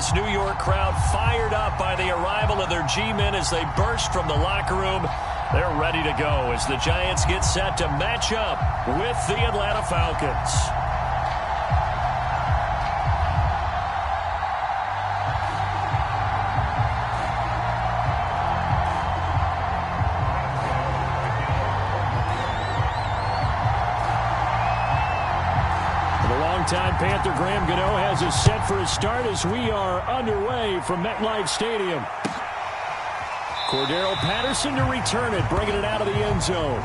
this New York crowd fired up by the arrival of their G-men as they burst from the locker room. They're ready to go as the Giants get set to match up with the Atlanta Falcons. Time Panther Graham Gano has us set for a start as we are underway from MetLife Stadium. Cordero Patterson to return it, bringing it out of the end zone.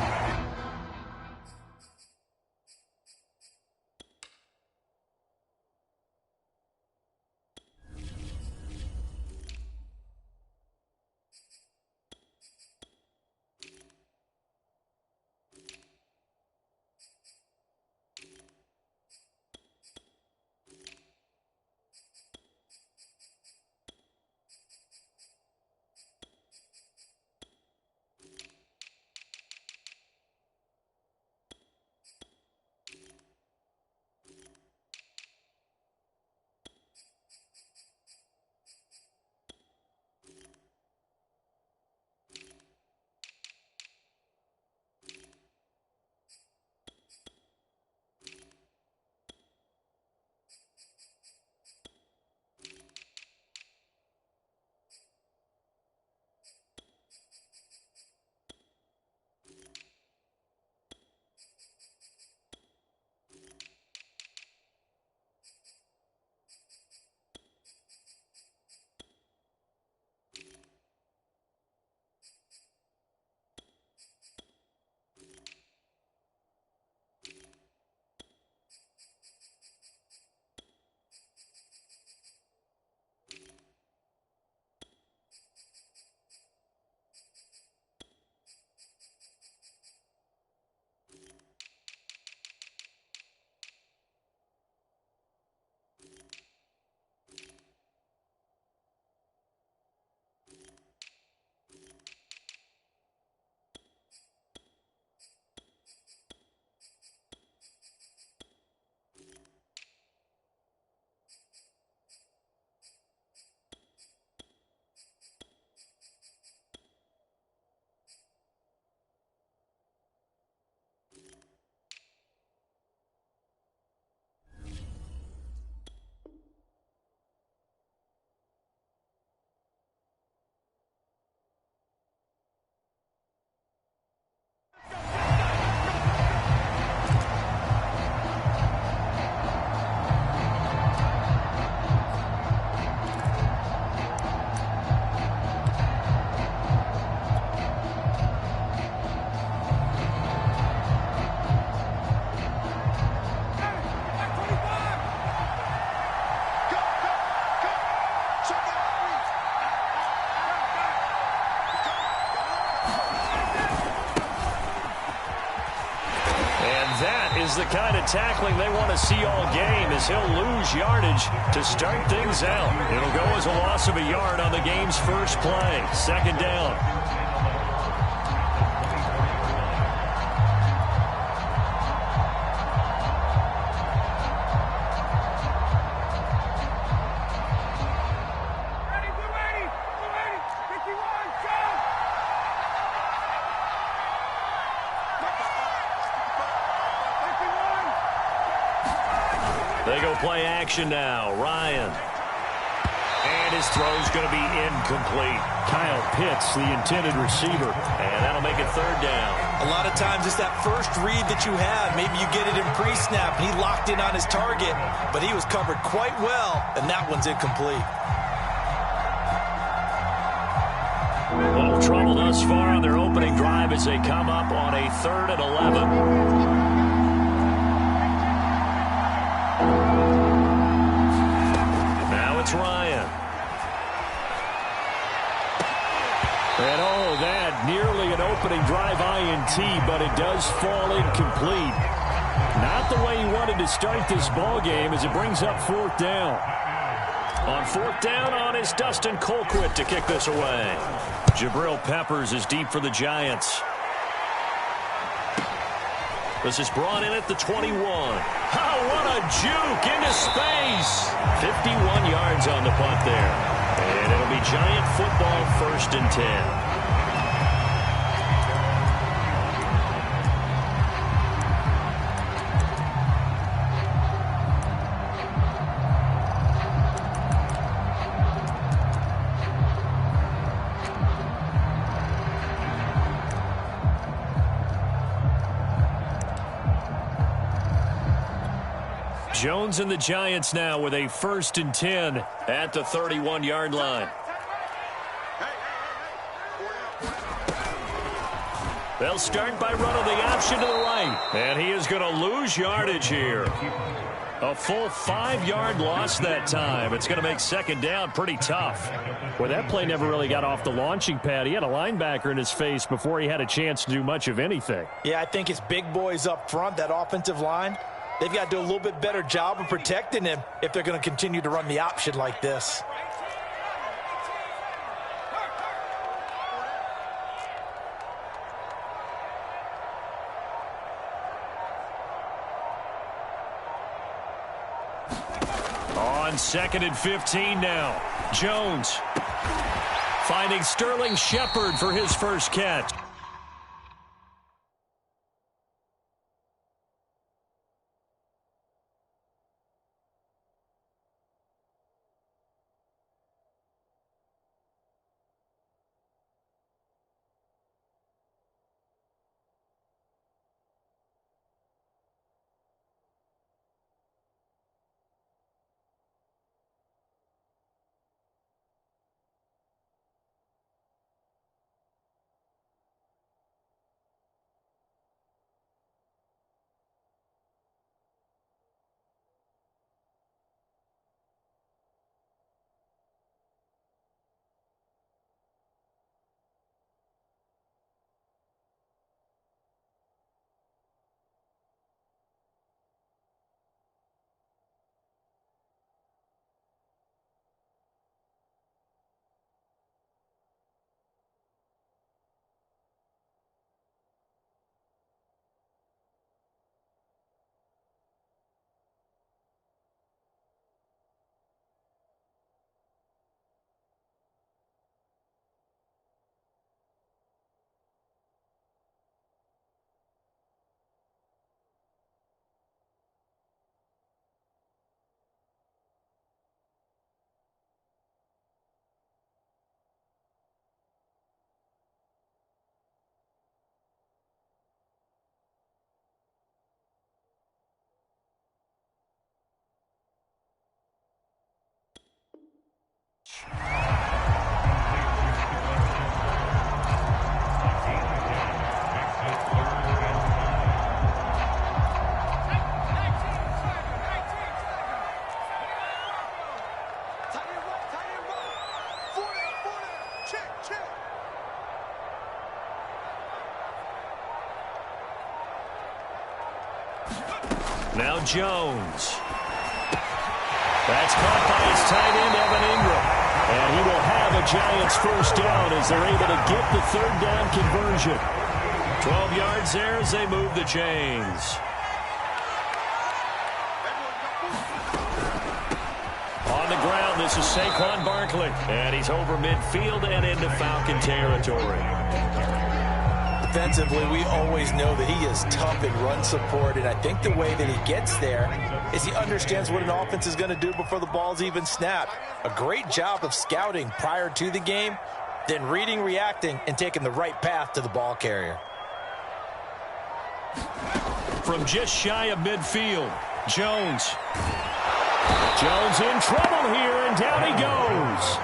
The kind of tackling they want to see all game as he'll lose yardage to start things out. It'll go as a loss of a yard on the game's first play. Second down. They go play action now. Ryan. And his throw's going to be incomplete. Kyle Pitts, the intended receiver. And that'll make it third down. A lot of times it's that first read that you have. Maybe you get it in pre-snap, and he locked in on his target. But he was covered quite well, and that one's incomplete. A little trouble thus far on their opening drive as they come up on a 3rd and 11. Ryan. And that nearly an opening drive INT, but it does fall incomplete. Not the way he wanted to start this ball game as it brings up 4th down. On 4th down on is Dustin Colquitt to kick this away. Jabril Peppers is deep for the Giants. This is brought in at the 21. Oh, what a juke into space. 51 yards on the punt there. And it'll be Giant football, 1st and 10. Jones and the Giants now with a 1st and 10 at the 31-yard line. They'll start by running the option to the right. And he is going to lose yardage here. A full 5-yard loss that time. It's going to make 2nd down pretty tough. Well, that play never really got off the launching pad. He had a linebacker in his face before he had a chance to do much of anything. Yeah, I think it's big boys up front, that offensive line. They've got to do a little bit better job of protecting him if they're going to continue to run the option like this. On 2nd and 15 now. Jones finding Sterling Shepard for his first catch. Now Jones. That's caught by his tight end, Evan Ingram. And he will have a Giants first down as they're able to get the 3rd down conversion. 12 yards there as they move the chains. On the ground, this is Saquon Barkley. And he's over midfield and into Falcon territory. Defensively, we always know that he is tough in run support, and I think the way that he gets there is he understands what an offense is going to do before the ball's even snapped. A great job of scouting prior to the game, then reading, reacting, and taking the right path to the ball carrier. From just shy of midfield, Jones. Jones in trouble here, and down he goes.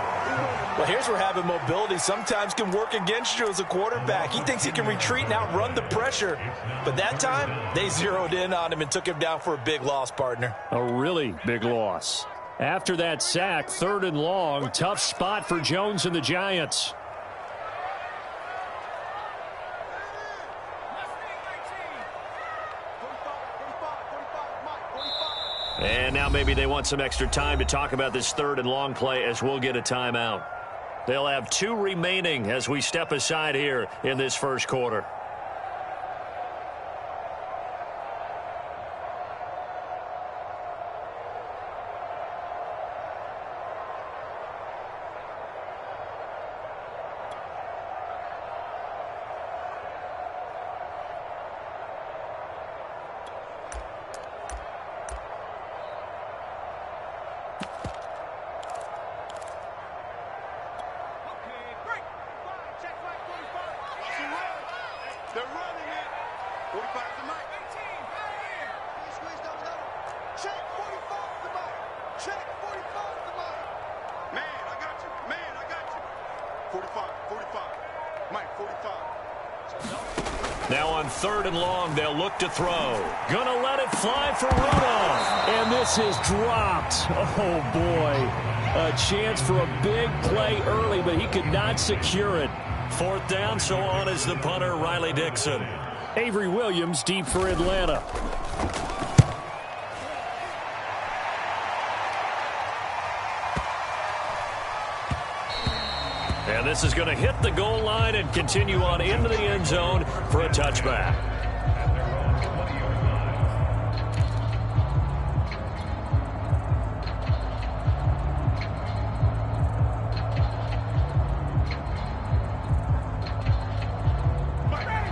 Well, here's where having mobility sometimes can work against you as a quarterback. He thinks he can retreat and outrun the pressure. But that time, they zeroed in on him and took him down for a big loss, partner. A really big loss. After that sack, 3rd and long, tough spot for Jones and the Giants. And now maybe they want some extra time to talk about this 3rd and long play as we'll get a timeout. They'll have 2 remaining as we step aside here in this first quarter. Now on 3rd and long, they'll look to throw. Gonna let it fly for Rudolph. And this is dropped. Oh, boy. A chance for a big play early, but he could not secure it. 4th down, so on is the punter, Riley Dixon. Avery Williams deep for Atlanta. And this is going to hit the goal line and continue on into the end zone for a touchback.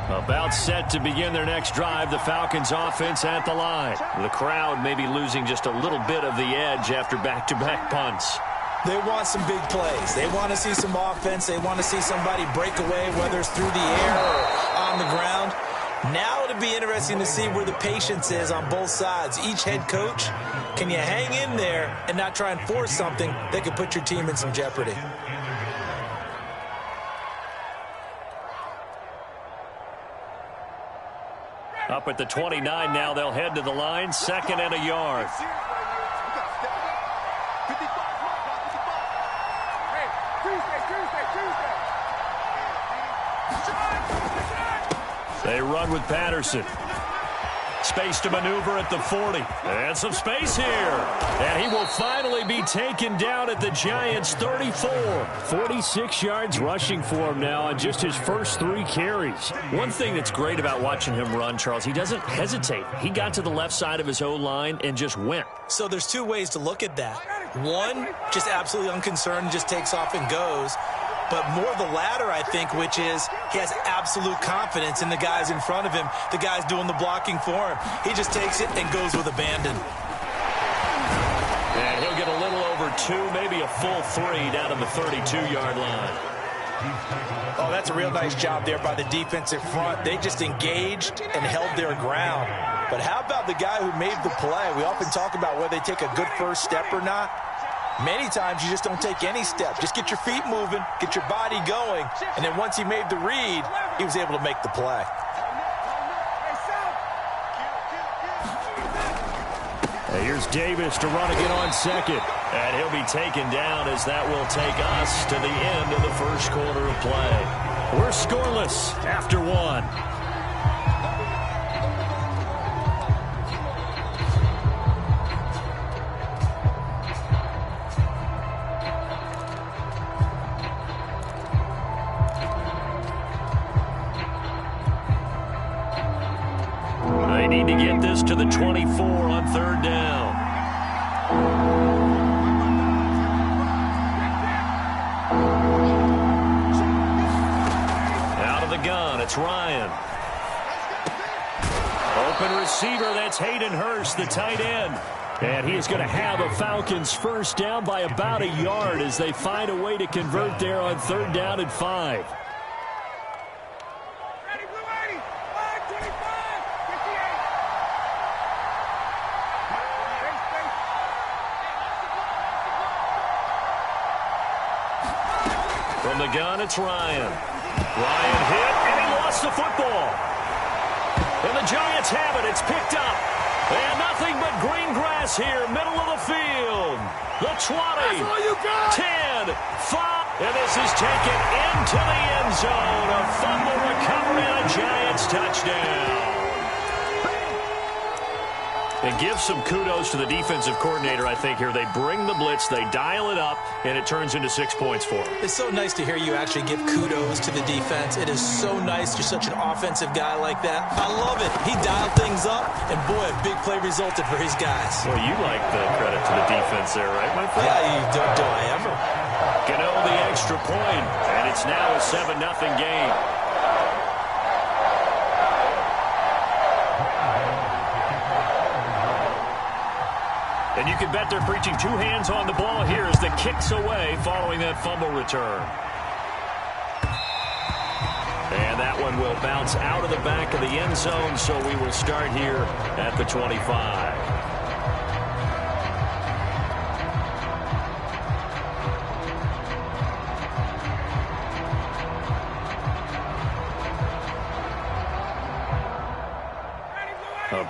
About set to begin their next drive, the Falcons offense at the line. The crowd may be losing just a little bit of the edge after back-to-back punts. They want some big plays. They want to see some offense. They want to see somebody break away, whether it's through the air or on the ground. Now it'll be interesting to see where the patience is on both sides. Each head coach, can you hang in there and not try and force something that could put your team in some jeopardy? Up at the 29 now, they'll head to the line, 2nd and a yard. They run with Patterson. Space to maneuver at the 40. And some space here. And he will finally be taken down at the Giants' 34. 46 yards rushing for him now on just his first 3 carries. One thing that's great about watching him run, Charles, he doesn't hesitate. He got to the left side of his O-line and just went. So there's 2 ways to look at that. One, just absolutely unconcerned, just takes off and goes. But more the latter, I think, which is he has absolute confidence in the guys in front of him, the guys doing the blocking for him. He just takes it and goes with abandon. And he'll get a little over 2, maybe a full 3 down to the 32-yard line. Oh, that's a real nice job there by the defensive front. They just engaged and held their ground. But how about the guy who made the play? We often talk about whether they take a good first step or not. Many times you just don't take any step. Just get your feet moving, get your body going, and then once he made the read, he was able to make the play. And here's Davis to run again on 2nd. And he'll be taken down as that will take us to the end of the first quarter of play. We're scoreless after 1. They need to get this to the 24 on 3rd down. Out of the gun, it's Ryan. Open receiver, that's Hayden Hurst, the tight end. And he is going to have a Falcons first down by about a yard as they find a way to convert there on 3rd down and 5. From the gun, it's Ryan. Ryan hit, and he lost the football. And the Giants have it. It's picked up. And nothing but green grass here, middle of the field. The 20, 10, 5. And this is taken into the end zone. A fumble recovery and a Giants touchdown. And give some kudos to the defensive coordinator, I think, here. They bring the blitz, they dial it up, and it turns into 6 points for them. It's so nice to hear you actually give kudos to the defense. It is so nice. You're such an offensive guy like that. I love it. He dialed things up, and boy, a big play resulted for his guys. Well, you like the credit to the defense there, right, my friend? Yeah, do I ever. Gano the extra point, and it's now a 7-0 game. And you can bet they're preaching 2 hands on the ball here as the kick's away following that fumble return. And that one will bounce out of the back of the end zone, so we will start here at the 25.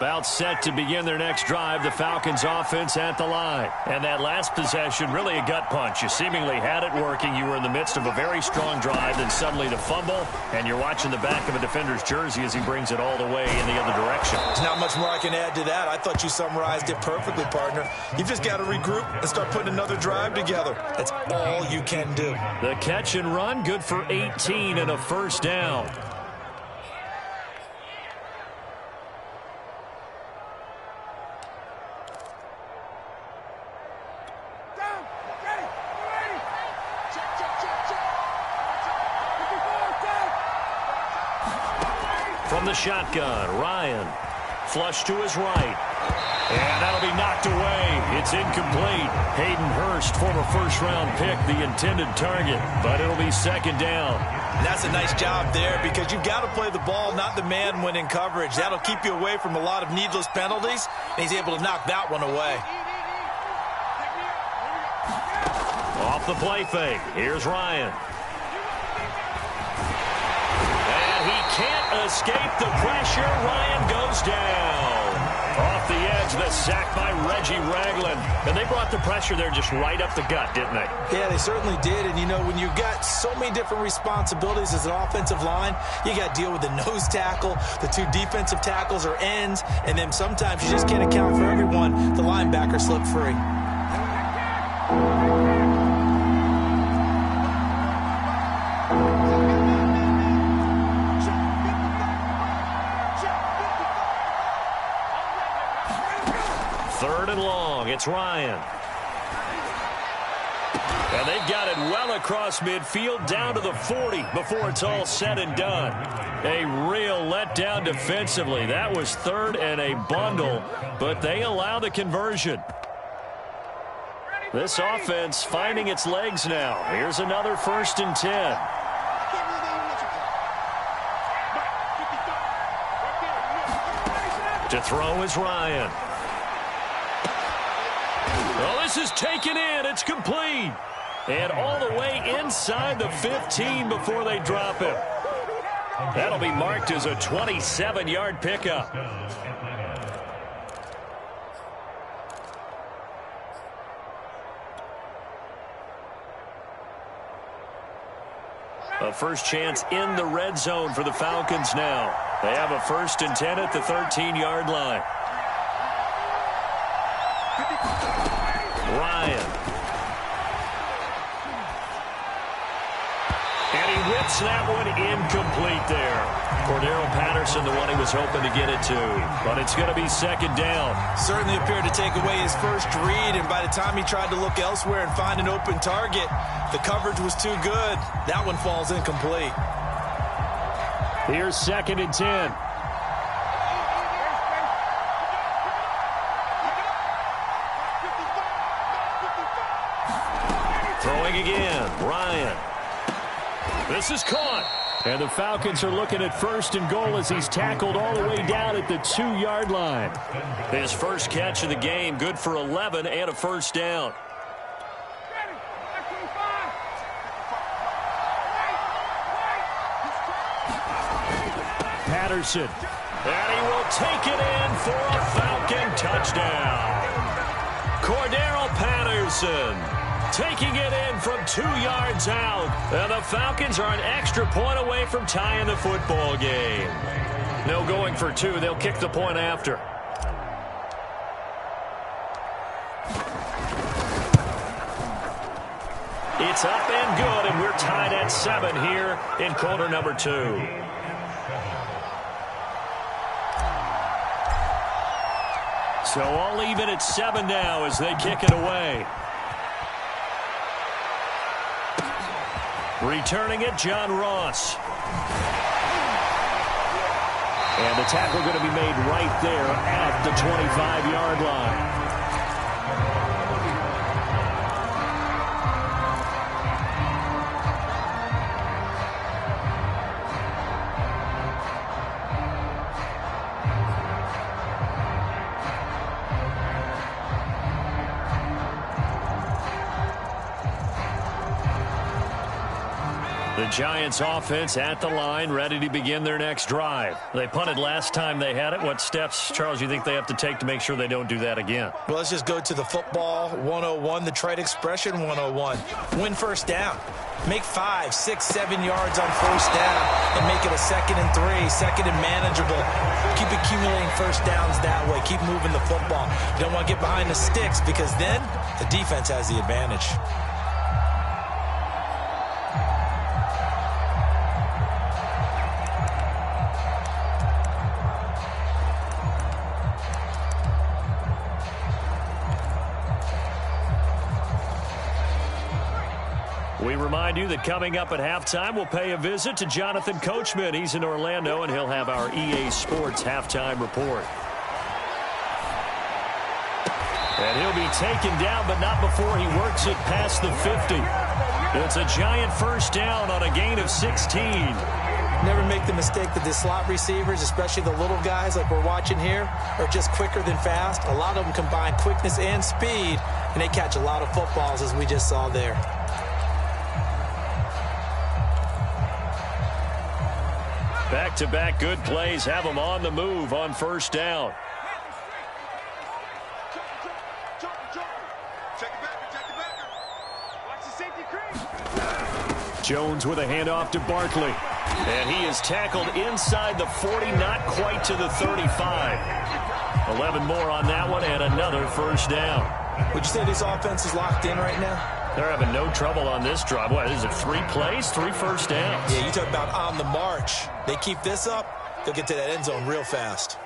About set to begin their next drive, the Falcons offense at the line. And that last possession, really a gut punch. You seemingly had it working. You were in the midst of a very strong drive, then suddenly the fumble, and you're watching the back of a defender's jersey as he brings it all the way in the other direction. There's not much more I can add to that. I thought you summarized it perfectly, partner. You've just got to regroup and start putting another drive together. That's all you can do. The catch and run, good for 18 and a first down. From the shotgun, Ryan. Flush to his right. And that'll be knocked away. It's incomplete. Hayden Hurst, former first-round pick, the intended target. But it'll be second down. And that's a nice job there because you've got to play the ball, not the man when in coverage. That'll keep you away from a lot of needless penalties. And he's able to knock that one away. Off the play fake. Here's Ryan. Can't escape the pressure. Ryan goes down. Off the edge, the sack by Reggie Ragland. And they brought the pressure there just right up the gut, didn't they? Yeah, they certainly did. And, you know, when you've got so many different responsibilities as an offensive line, you got to deal with the nose tackle, the two defensive tackles or ends, and then sometimes you just can't account for everyone. The linebacker slipped free. Third and long, it's Ryan. And they've got it well across midfield, down to the 40 before it's all said and done. A real letdown defensively. That was third and a bundle, but they allow the conversion. This offense finding its legs now. Here's another 1st and 10. To throw is Ryan. Well, this is taken in. It's complete. And all the way inside the 15 before they drop him. That'll be marked as a 27-yard pickup. A first chance in the red zone for the Falcons now. They have a 1st and 10 at the 13-yard line. Ryan. And he whips that one incomplete there. Cordero Patterson, the one he was hoping to get it to. But it's going to be second down. Certainly appeared to take away his first read, and by the time he tried to look elsewhere and find an open target, the coverage was too good. That one falls incomplete. Here's 2nd and 10. Throwing again, Ryan. This is caught. And the Falcons are looking at 1st and goal as he's tackled all the way down at the 2-yard line. His first catch of the game, good for 11 and a first down. Patterson. And he will take it in for a Falcon touchdown. Cordero Patterson taking it in from 2 yards out. And the Falcons are an extra point away from tying the football game. No going for 2. They'll kick the point after. It's up and good, and we're tied at 7 here in quarter number 2. So all even at 7 now as they kick it away. Returning it, John Ross. And the tackle going to be made right there at the 25-yard line. The Giants offense at the line, ready to begin their next drive. They punted last time they had it. What steps, Charles, you think they have to take to make sure they don't do that again? Well, let's just go to the football 101, the trade expression 101. Win first down. Make 5, 6, 7 yards on first down and make it a 2nd and 3, 2nd and manageable. Keep accumulating first downs that way. Keep moving the football. You don't want to get behind the sticks because then the defense has the advantage. We remind you that coming up at halftime, we'll pay a visit to Jonathan Coachman. He's in Orlando, and he'll have our EA Sports halftime report. And he'll be taken down, but not before he works it past the 50. It's a Giant first down on a gain of 16. Never make the mistake that the slot receivers, especially the little guys like we're watching here, are just quicker than fast. A lot of them combine quickness and speed, and they catch a lot of footballs, as we just saw there. Back-to-back good plays have them on the move on first down. Jones with a handoff to Barkley. And he is tackled inside the 40, not quite to the 35. 11 more on that one and another first down. Would you say this offense is locked in right now? They're having no trouble on this drive. What is it, 3 plays, 3 first downs? Yeah, you talk about on the march. They keep this up, they'll get to that end zone real fast.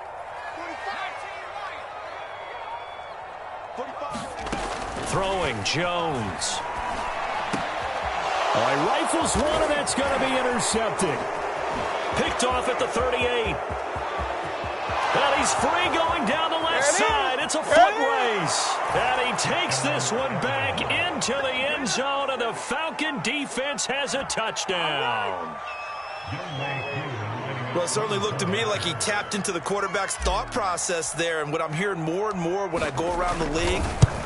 Throwing Jones. All right, rifles one, and that's going to be intercepted. Picked off at the 38. And he's free going down the left side. It's a foot race. And he takes this one back into the end zone, and the Falcon defense has a touchdown. Well, it certainly looked to me like he tapped into the quarterback's thought process there. And what I'm hearing more and more when I go around the league,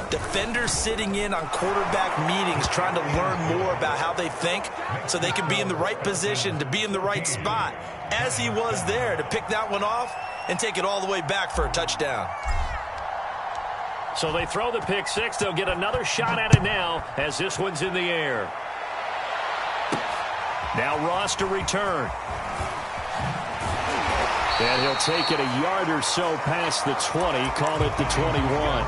defenders sitting in on quarterback meetings trying to learn more about how they think so they can be in the right position to be in the right spot, as he was there to pick that one off and take it all the way back for a touchdown. So they throw the pick six. They'll get another shot at it now as this one's in the air. Now Ross to return. And he'll take it a yard or so past the 20, call it the 21.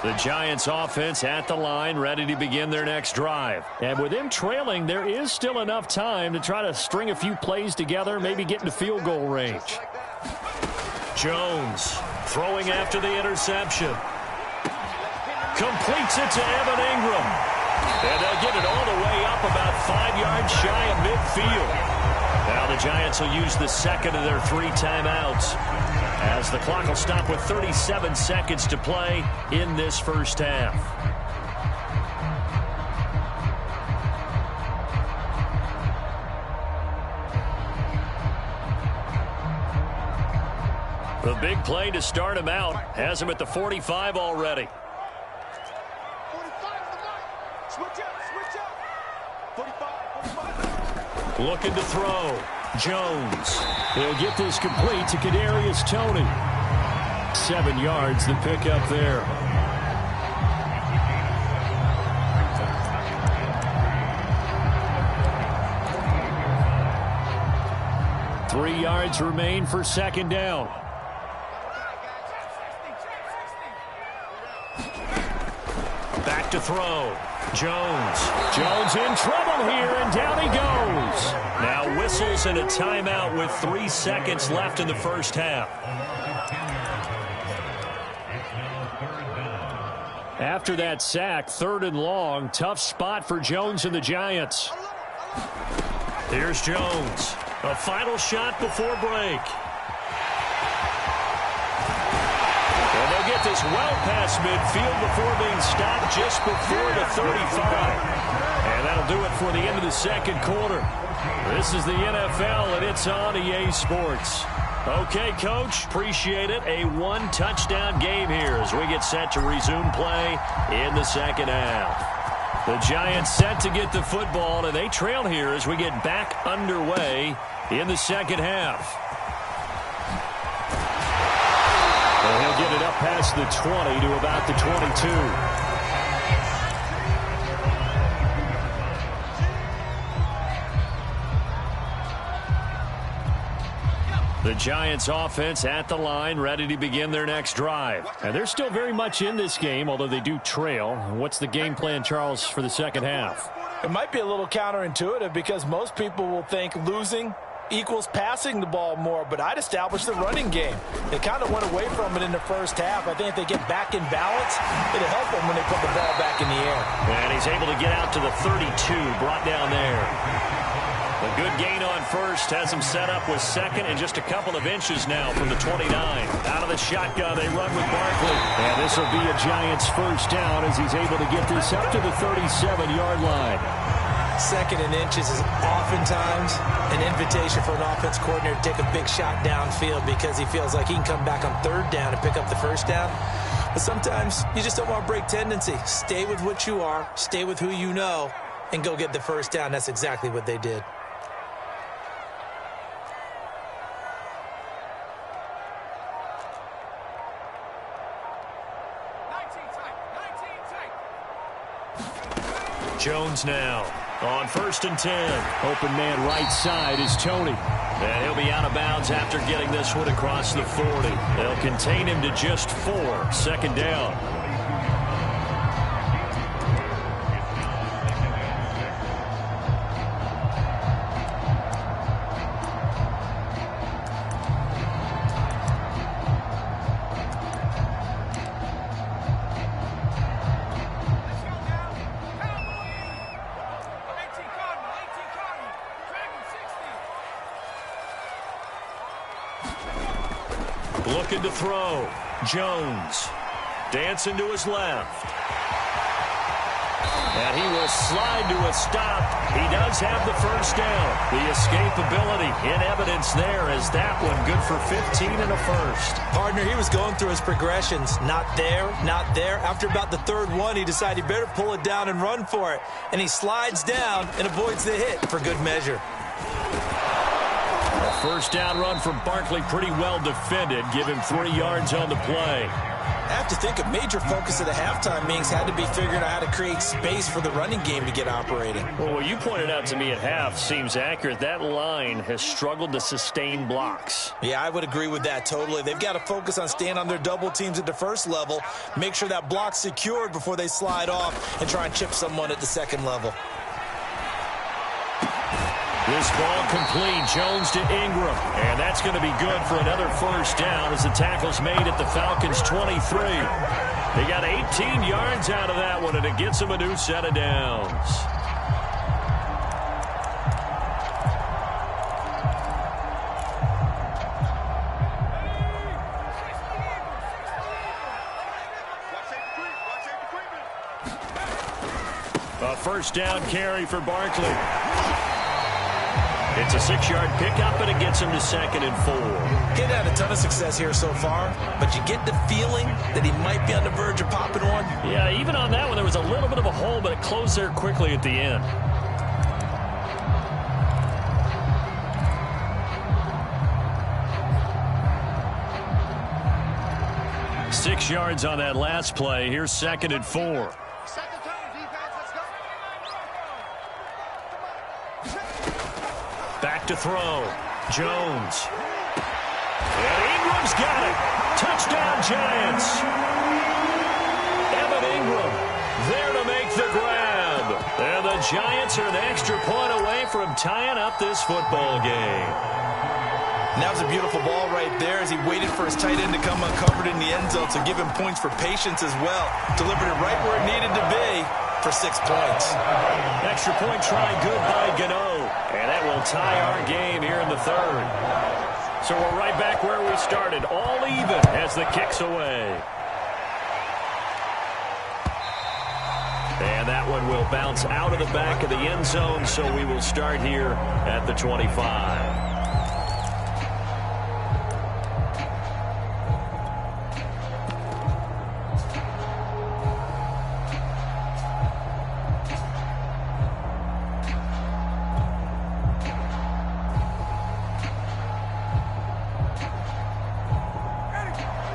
The Giants offense at the line, ready to begin their next drive. And with them trailing, there is still enough time to try to string a few plays together, maybe get into field goal range. Jones throwing after the interception. Completes it to Evan Ingram. And they'll get it all the way up about 5 yards shy of midfield. Now the Giants will use the second of their 3 timeouts, as the clock will stop with 37 seconds to play in this first half. The big play to start him out has him at the 45 already. Looking to throw. Jones. He'll get this complete to Kadarius Toney. 7 yards, the pickup there. Three yards remain for second down. Back to throw. Jones in trouble here, and down he goes. Now whistles and a timeout with 3 seconds left in the first half. After that sack, 3rd and long, tough spot for Jones and the Giants. Here's Jones. A final shot before break. And they'll get this well past midfield before being stopped just before the 35. And that'll that'll do it for the end of the second quarter. This is the NFL, and it's on EA Sports. Okay, Coach, appreciate it. A one-touchdown game here as we get set to resume play in the second half. The Giants set to get the football, and they trail here as we get back underway in the second half. And he'll get it up past the 20 to about the 22. The Giants offense at the line, ready to begin their next drive. And they're still very much in this game, although they do trail. What's the game plan, Charles, for the second half? It might be a little counterintuitive because most people will think losing equals passing the ball more, but I'd establish the running game. They kind of went away from it in the first half. I think if they get back in balance, it'll help them when they put the ball back in the air. And he's able to get out to the 32, brought down there. A good gain on first has him set up with second and just a couple of inches now from the 29. Out of the shotgun, they run with Barkley. And this will be a Giants first down as he's able to get this up to the 37-yard line. Second and inches is oftentimes an invitation for an offense coordinator to take a big shot downfield because he feels like he can come back on third down and pick up the first down. But sometimes you just don't want to break tendency. Stay with what you are, stay with who you know, and go get the first down. That's exactly what they did. Jones now on 1st and 10. Open man right side is Tony. And he'll be out of bounds after getting this one across the 40. They'll contain him to just 4. Second down. Looking to throw. Jones. Dancing to his left. And he will slide to a stop. He does have the first down. The escapability in evidence there as that one good for 15 and a first. Partner, he was going through his progressions. Not there, not there. After about the third one, he decided he better pull it down and run for it. And he slides down and avoids the hit for good measure. First down run from Barkley, pretty well defended. Give him 3 yards on the play. I have to think a major focus of the halftime meetings had to be figuring out how to create space for the running game to get operating. Well, what you pointed out to me at half seems accurate. That line has struggled to sustain blocks. Yeah, I would agree with that totally. They've got to focus on staying on their double teams at the first level, make sure that block's secured before they slide off and try and chip someone at the second level. This ball complete. Jones to Ingram. And that's going to be good for another first down as the tackle's made at the Falcons' 23. They got 18 yards out of that one, and it gets them a new set of downs. A first down carry for Barkley. It's a 6-yard pickup, and it gets him to 2nd and 4. He's had a ton of success here so far, but you get the feeling that he might be on the verge of popping one. Yeah, even on that one, there was a little bit of a hole, but it closed there quickly at the end. Six yards on that last play. Here's 2nd and 4. Back to throw. Jones. And Ingram's got it. Touchdown, Giants. Evan Ingram there to make the grab. And the Giants are an extra point away from tying up this football game. And that was a beautiful ball right there as he waited for his tight end to come uncovered in the end zone, so give him points for patience as well. Delivered it right where it needed to be for 6 points. Extra point try good by Gano. And that will tie our game here in the third. So we're right back where we started. All even as the kick's away. And And that one will bounce out of the back of the end zone, so we will start here at the 25.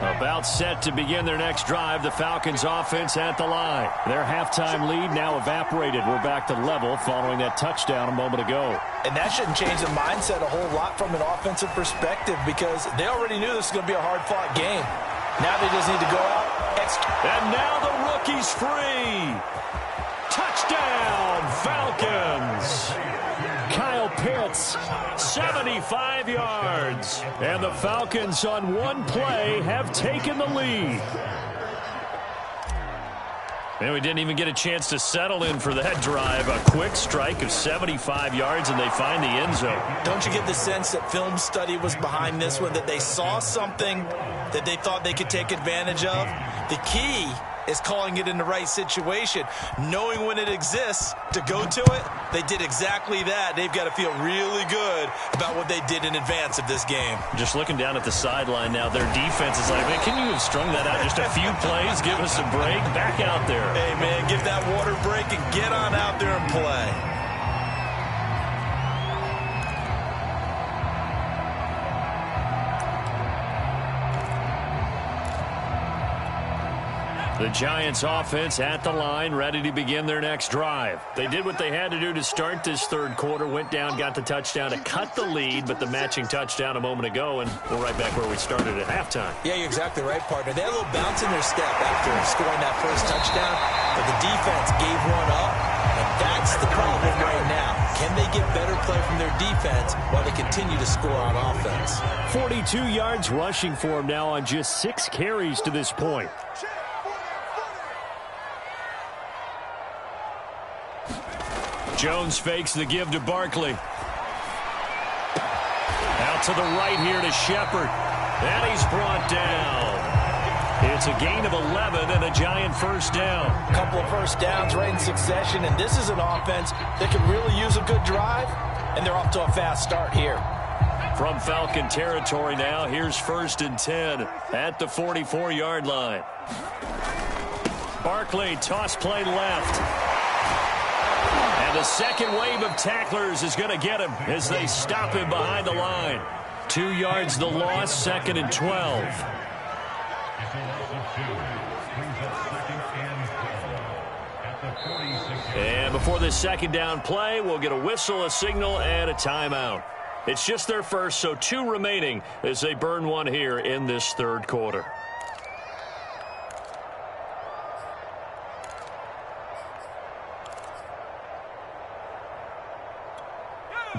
About set to begin their next drive. The Falcons offense at the line. Their halftime lead now evaporated. We're back to level following that touchdown a moment ago. And that shouldn't change the mindset a whole lot from an offensive perspective because they already knew this was going to be a hard-fought game. Now they just need to go out. And now the rookie's free. Touchdown, Falcons. Kyle Pitts, 75 yards. And the Falcons on one play have taken the lead. And we didn't even get a chance to settle in for that drive. A quick strike of 75 yards, and they find the end zone. Don't you get the sense that film study was behind this one, that they saw something that they thought they could take advantage of? The key is calling it in the right situation, knowing when it exists to go to it. They did exactly that. They've got to feel really good about what they did in advance of this game. Just looking down at the sideline now, their defense is like, man, can you have strung that out just a few plays? Give us a break. Back out there. Hey, man, give that water break and get on out there and play. The Giants offense at the line, ready to begin their next drive. They did what they had to do to start this third quarter, went down, got the touchdown to cut the lead, but the matching touchdown a moment ago, and we're right back where we started at halftime. Yeah, you're exactly right, partner. They had a little bounce in their step after scoring that first touchdown, but the defense gave one up, and that's the problem right now. Can they get better play from their defense while they continue to score on offense? 42 yards rushing for him now on just 6 carries to this point. Jones fakes the give to Barkley. Out to the right here to Shepard. And he's brought down. It's a gain of 11 and a Giant first down. A couple of first downs right in succession, and this is an offense that can really use a good drive, and they're off to a fast start here. From Falcon territory now, here's 1st and 10 at the 44-yard line. Barkley, toss play left. And the second wave of tacklers is going to get him as they stop him behind the line. 2 yards the loss, 2nd and 12. And before this second down play, we'll get a whistle, a signal, and a timeout. It's just their first, so 2 remaining as they burn one here in this third quarter.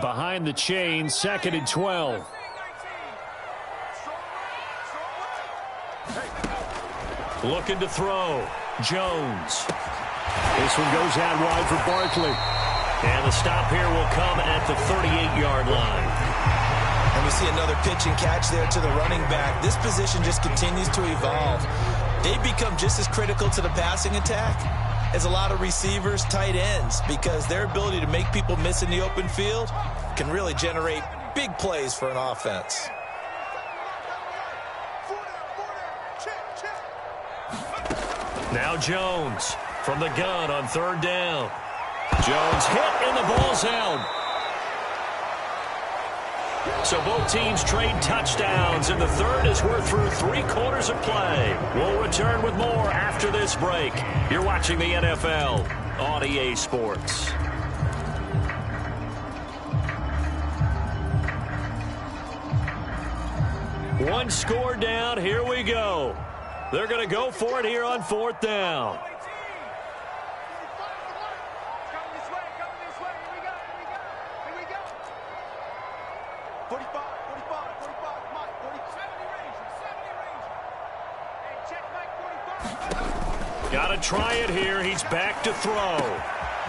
Behind the chain, 2nd and 12. Looking to throw. Jones. This one goes out wide for Barkley. And the stop here will come at the 38-yard line. And we see another pitch and catch there to the running back. This position just continues to evolve. They become just as critical to the passing attack as a lot of receivers, tight ends, because their ability to make people miss in the open field can really generate big plays for an offense. Now Jones from the gun on 3rd down. Jones hit and the ball's out. So both teams trade touchdowns in the third as we're through 3 quarters of play. We'll return with more after this break. You're watching the NFL on EA Sports. One score down. Here we go. They're going to go for it here on 4th down. Got to try it here. He's back to throw.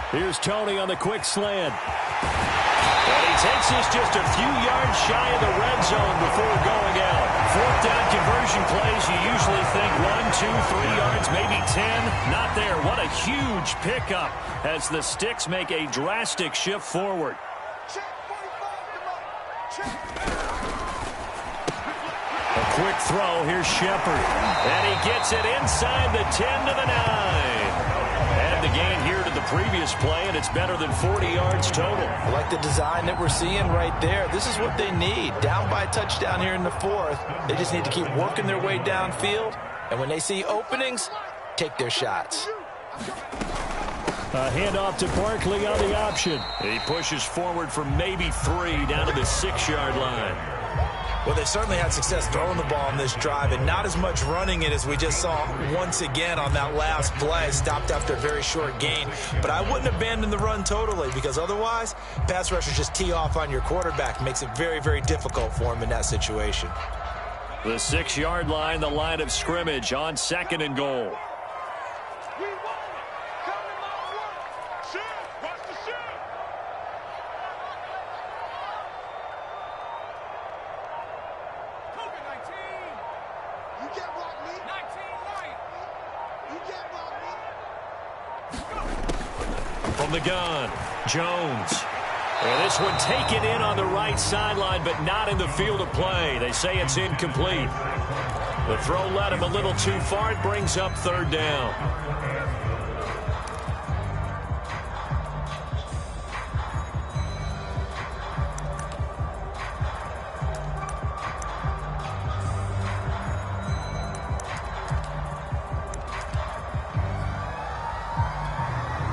Here's Tony on the quick slant. And he Takes us just a few yards shy of the red zone before going out. Fourth down conversion plays, you usually think 1, 2, 3 yards, maybe 10. Not there. What a huge pickup as the Sticks make a drastic shift forward. A quick throw. Here's Shepard. And he gets it inside the 10 to the 9. And the gain here to the previous play, and it's better than 40 yards total. I like the design that we're seeing right there. This is what they need. Down by a touchdown here in the fourth. They just need to keep working their way downfield. And when they see openings, take their shots. A handoff to Barkley on the option. He pushes forward for maybe 3 down to the 6-yard line. Well, they certainly had success throwing the ball on this drive and not as much running it as we just saw once again on that last play. Stopped after a very short gain. But I wouldn't abandon the run totally because otherwise, pass rushers just tee off on your quarterback. Makes it very, very difficult for him in that situation. The 6-yard line, the line of scrimmage on 2nd and goal. From the gun, Jones. And this one taken in on the right sideline, but not in the field of play. They say it's incomplete. The throw led him a little too far. It brings up 3rd down.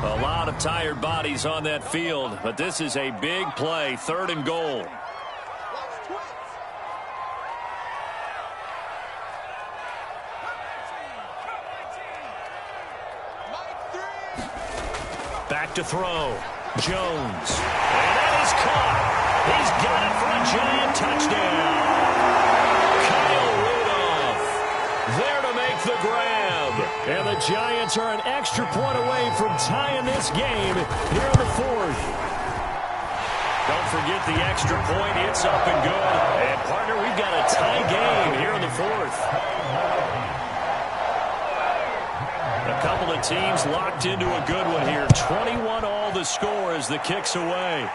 A lot of tired bodies on that field, but this is a big play, 3rd and goal. Back to throw. Jones. And that is caught. He's got it for a giant touchdown. Kyle Rudolph there to make the grab. And the Giants are an extra point away from tying this game here in the 4th. Don't forget the extra point. It's up and good. And, partner, we've got a tie game here in the 4th. A couple of teams locked into a good one here. 21 all the score as the kick's away.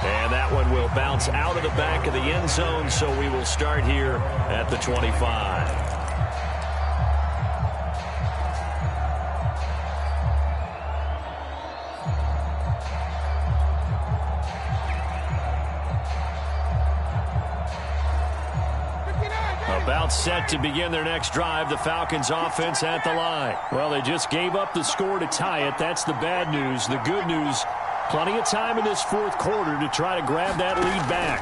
And that one will bounce out of the back of the end zone, so we will start here at the 25. About set to begin their next drive, the Falcons offense at the line. Well, they just gave up the score to tie it. That's the bad news. The good news, plenty of time in this 4th quarter to try to grab that lead back.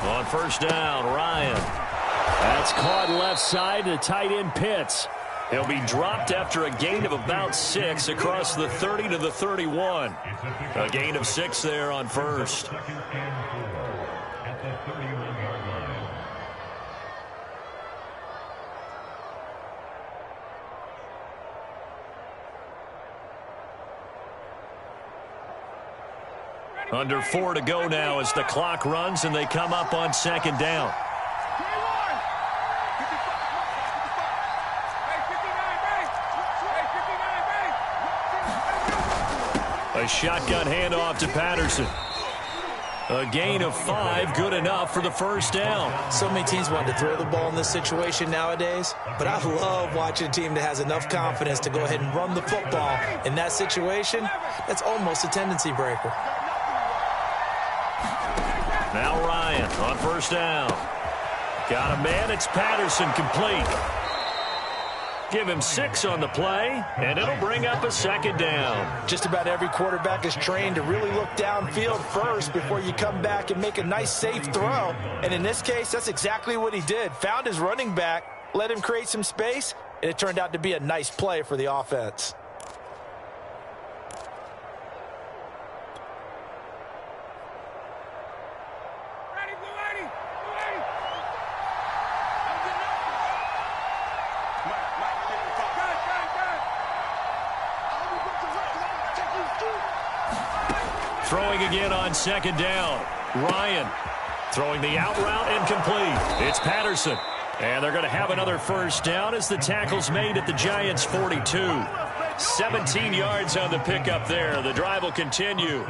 On 1st down, Ryan. That's caught left side to tight end Pitts. He'll be dropped after a gain of about 6 across the 30 to the 31. A gain of 6 there on 1st. Under 4 to go now as the clock runs and they come up on 2nd down. A shotgun handoff to Patterson. A gain of 5, good enough for the 1st down. So many teams want to throw the ball in this situation nowadays, but I love watching a team that has enough confidence to go ahead and run the football. In that situation, that's almost a tendency breaker. Now Ryan on 1st down. Got a man, it's Patterson, complete. Give him 6 on the play, and it'll bring up a 2nd down. Just about every quarterback is trained to really look downfield first before you come back and make a nice, safe throw. And in this case, that's exactly what he did. Found his running back, let him create some space, and it turned out to be a nice play for the offense. Throwing again on second down. Ryan throwing the out route incomplete. It's Patterson. And they're going to have another first down as the tackle's made at the Giants' 42. 17 yards on the pickup there. The drive will continue.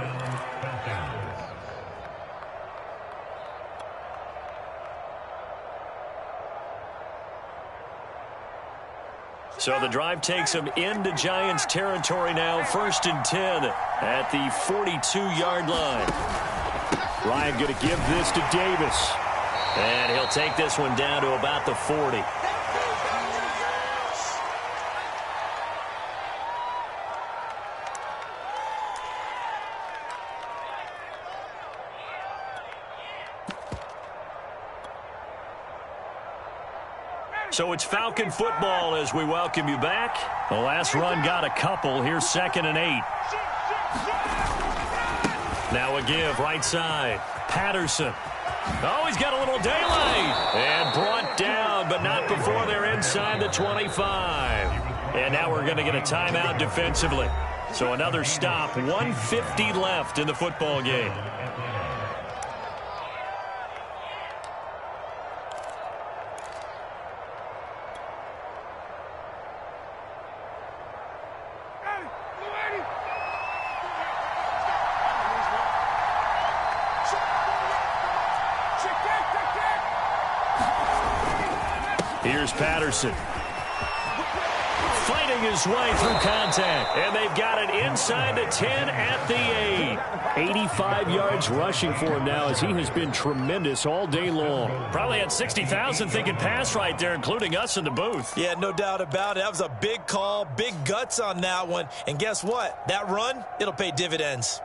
So the drive takes them into Giants territory now. 1st and 10 at the 42-yard line. Ryan going to give this to Davis. And he'll take this one down to about the 40. So it's Falcon football as we welcome you back. The last run got a couple. Here's 2nd and 8. Now a give right side. Patterson. Oh, he's got a little daylight. And brought down, but not before they're inside the 25. And now we're going to get a timeout defensively. So another stop. 1:50 left in the football game. Here's Patterson. Fighting his way through contact. And they've got it inside the 10 at the 8. 85 yards rushing for him now as he has been tremendous all day long. Probably had 60,000 thinking pass right there, including us in the booth. Yeah, no doubt about it. That was a big call, big guts on that one. And guess what? That run, it'll pay dividends.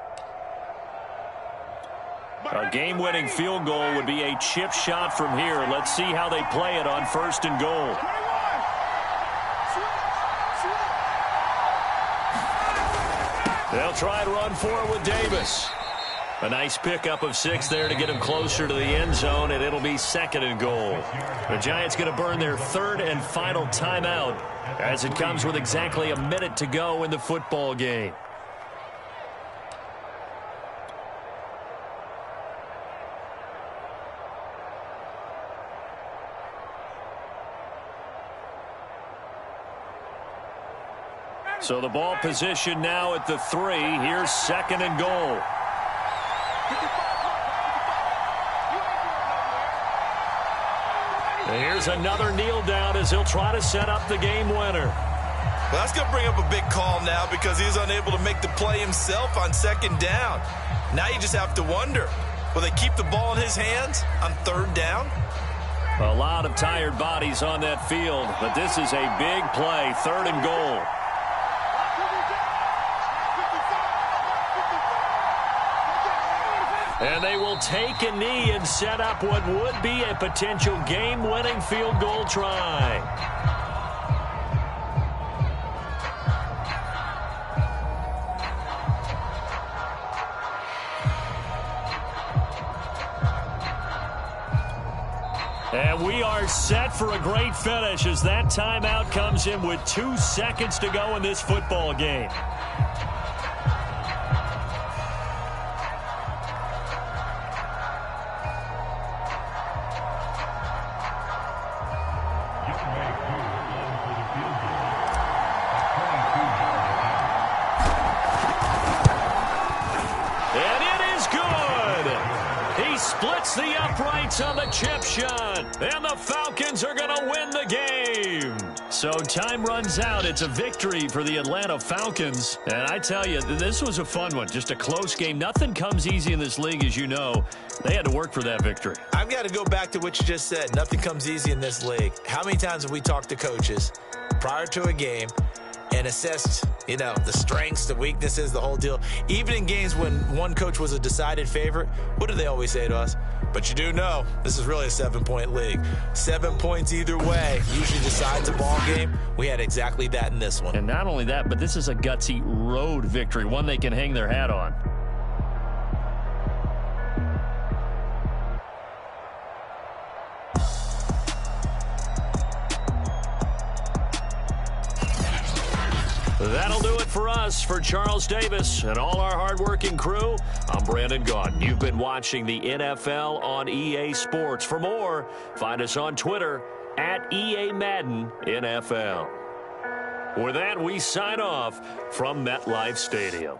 A game-winning field goal would be a chip shot from here. Let's see how they play it on 1st and goal. They'll try and run for it with Davis. A nice pickup of 6 there to get him closer to the end zone, and it'll be 2nd and goal. The Giants going to burn their 3rd and final timeout as it comes with exactly a minute to go in the football game. So the ball position now at the 3. Here's 2nd and goal. And here's another kneel down as he'll try to set up the game winner. Well, that's going to bring up a big call now because he's unable to make the play himself on 2nd down. Now you just have to wonder, will they keep the ball in his hands on 3rd down? A lot of tired bodies on that field, but this is a big play, 3rd and goal. And they will take a knee and set up what would be a potential game-winning field goal try. And we are set for a great finish as that timeout comes in with 2 seconds to go in this football game. The uprights on the chip shot, and the Falcons are going to win the game. So time runs out. It's a victory for the Atlanta Falcons. And I tell you, this was a fun one. Just a close game. Nothing comes easy in this league, as you know. They had to work for that victory. I've got to go back to what you just said. Nothing comes easy in this league. How many times have we talked to coaches prior to a game and assessed, the strengths, the weaknesses, the whole deal? Even in games when one coach was a decided favorite, what do they always say to us? But you do know this is really a 7-point league. 7 points either way usually decides a ball game. We had exactly that in this one. And not only that, but this is a gutsy road victory, one they can hang their hat on. That'll do it for us. For Charles Davis and all our hardworking crew, I'm Brandon Gaudin. You've been watching the NFL on EA Sports. For more, find us on Twitter at EA Madden NFL. With that, we sign off from MetLife Stadium.